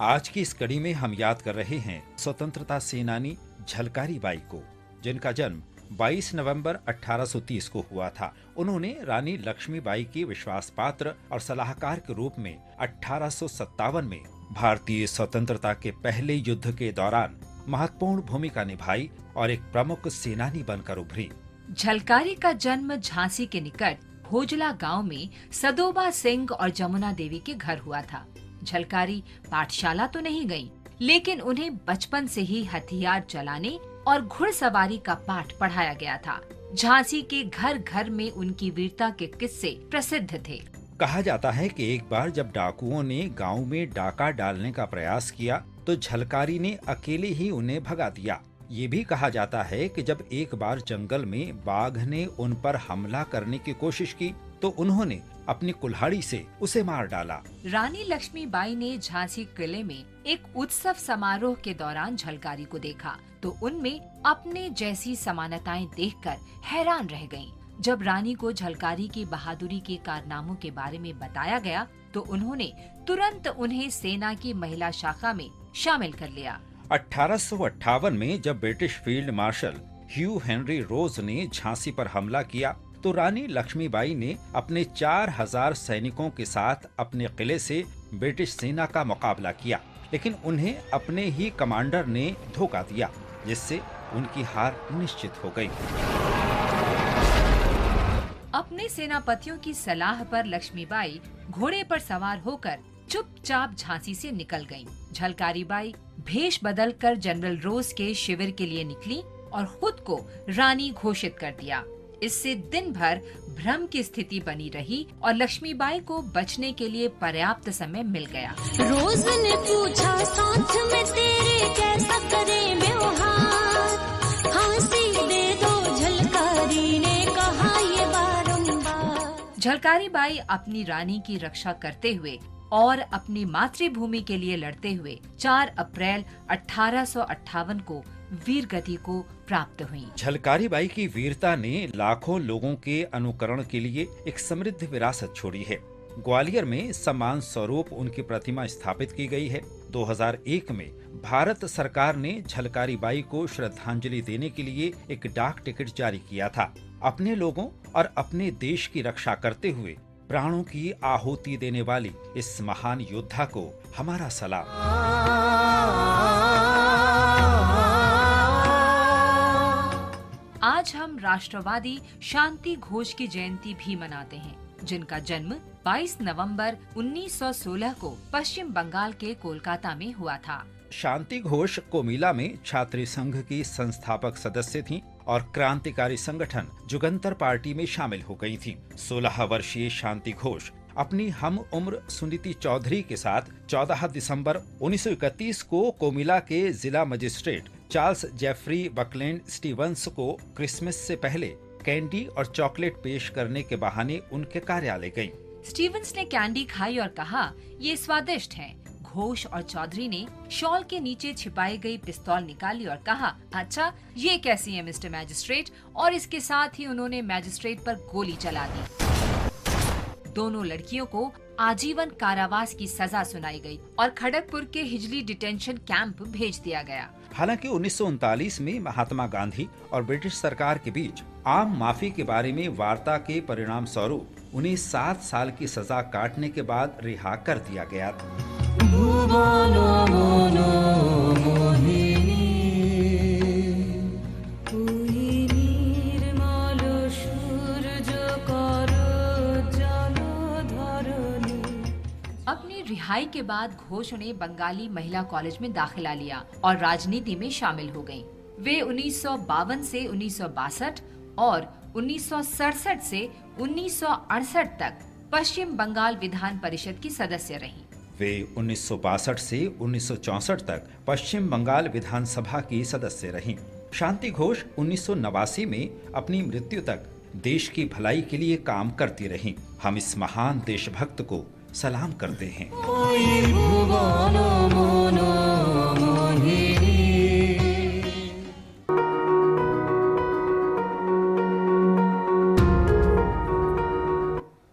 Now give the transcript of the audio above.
आज की इस कड़ी में हम याद कर रहे हैं स्वतंत्रता सेनानी झलकारी बाई को, जिनका जन्म 22 नवंबर 1830 को हुआ था। उन्होंने रानी लक्ष्मीबाई की विश्वास पात्र और सलाहकार के रूप में 1857 में भारतीय स्वतंत्रता के पहले युद्ध के दौरान महत्वपूर्ण भूमिका निभाई और एक प्रमुख सेनानी बनकर उभरी। झलकारी का जन्म झांसी के निकट भोजला गांव में सदोबा सिंह और जमुना देवी के घर हुआ था। झलकारी पाठशाला तो नहीं गईं, लेकिन उन्हें बचपन से ही हथियार चलाने और घुड़सवारी का पाठ पढ़ाया गया था। झांसी के घर घर में उनकी वीरता के किस्से प्रसिद्ध थे। कहा जाता है कि एक बार जब डाकुओं ने गांव में डाका डालने का प्रयास किया तो झलकारी ने अकेले ही उन्हें भगा दिया। ये भी कहा जाता है कि जब एक बार जंगल में बाघ ने उन पर हमला करने की कोशिश की तो उन्होंने अपनी कुल्हाड़ी से उसे मार डाला। रानी लक्ष्मीबाई ने झांसी किले में एक उत्सव समारोह के दौरान झलकारी को देखा तो उनमें अपने जैसी समानताएं देखकर हैरान रह गईं। जब रानी को झलकारी की बहादुरी के कारनामों के बारे में बताया गया तो उन्होंने तुरंत उन्हें सेना की महिला शाखा में शामिल कर लिया। 1858 में जब ब्रिटिश फील्ड मार्शल ह्यू हेनरी रोज ने झांसी पर हमला किया तो रानी लक्ष्मीबाई ने अपने 4000 सैनिकों के साथ अपने किले से ब्रिटिश सेना का मुकाबला किया, लेकिन उन्हें अपने ही कमांडर ने धोखा दिया, जिससे उनकी हार निश्चित हो गई। अपने सेनापतियों की सलाह पर लक्ष्मीबाई घोड़े पर सवार होकर चुपचाप झांसी से निकल गईं। झलकारी बाई भेष बदलकर जनरल रोज के शिविर के लिए निकली और खुद को रानी घोषित कर दिया। इससे दिन भर भ्रम की स्थिति बनी रही और लक्ष्मीबाई को बचने के लिए पर्याप्त समय मिल गया। रोज ने पूछा साथ में तेरे कैसा करे व्यवहार, फांसी दे दो झलकारी ने कहा ये बारंबार। झलकारी बाई अपनी रानी की रक्षा करते हुए और अपनी मातृभूमि के लिए लड़ते हुए 4 अप्रैल 1858 को वीर गति को प्राप्त हुई। झलकारी बाई की वीरता ने लाखों लोगों के अनुकरण के लिए एक समृद्ध विरासत छोड़ी है। ग्वालियर में सम्मान स्वरूप उनकी प्रतिमा स्थापित की गई है। 2001 में भारत सरकार ने झलकारी बाई को श्रद्धांजलि देने के लिए एक डाक टिकट जारी किया था। अपने लोगों और अपने देश की रक्षा करते हुए प्राणों की आहुति देने वाली इस महान योद्धा को हमारा सलाम। आज हम राष्ट्रवादी शांति घोष की जयंती भी मनाते हैं, जिनका जन्म 22 नवंबर 1916 को पश्चिम बंगाल के कोलकाता में हुआ था। शांति घोष कोमिला में छात्री संघ की संस्थापक सदस्य थीं और क्रांतिकारी संगठन जुगंतर पार्टी में शामिल हो गई थीं। 16 वर्षीय शांति घोष अपनी हम उम्र सुनीति चौधरी के साथ 14 दिसंबर 1931 को कोमिला के जिला magistrate Charles Jeffrey Buckland Stevens को क्रिसमस से पहले कैंडी और चॉकलेट पेश करने के बहाने उनके कार्यालय गईं। स्टीवंस ने कैंडी खाई और कहा, ये स्वादिष्ट है। घोष और चौधरी ने शॉल के नीचे छिपाई गई पिस्तौल निकाली और कहा, अच्छा ये कैसी है मिस्टर मैजिस्ट्रेट, और इसके साथ ही उन्होंने मैजिस्ट्रेट पर गोली चला दी। दोनों लड़कियों को आजीवन कारावास की सजा सुनाई गई और खड़गपुर के हिजली डिटेंशन कैंप भेज दिया गया। हालांकि 1939 में महात्मा गांधी और ब्रिटिश सरकार के बीच आम माफी के बारे में वार्ता के परिणाम स्वरूप उन्हें 7 साल की सजा काटने के बाद रिहा कर दिया गया था। अपनी रिहाई के बाद घोष ने बंगाली महिला कॉलेज में दाखिला लिया और राजनीति में शामिल हो गयीं। वे 1952 से 1962 और 1967 से 1968 तक पश्चिम बंगाल विधान परिषद की सदस्य रहीं। वे 1962 से 1964 तक पश्चिम बंगाल विधानसभा की सदस्य रहीं। शांति घोष 1989 में अपनी मृत्यु तक देश की भलाई के लिए काम करती रहीं। हम इस महान देशभक्त को सलाम करते हैं।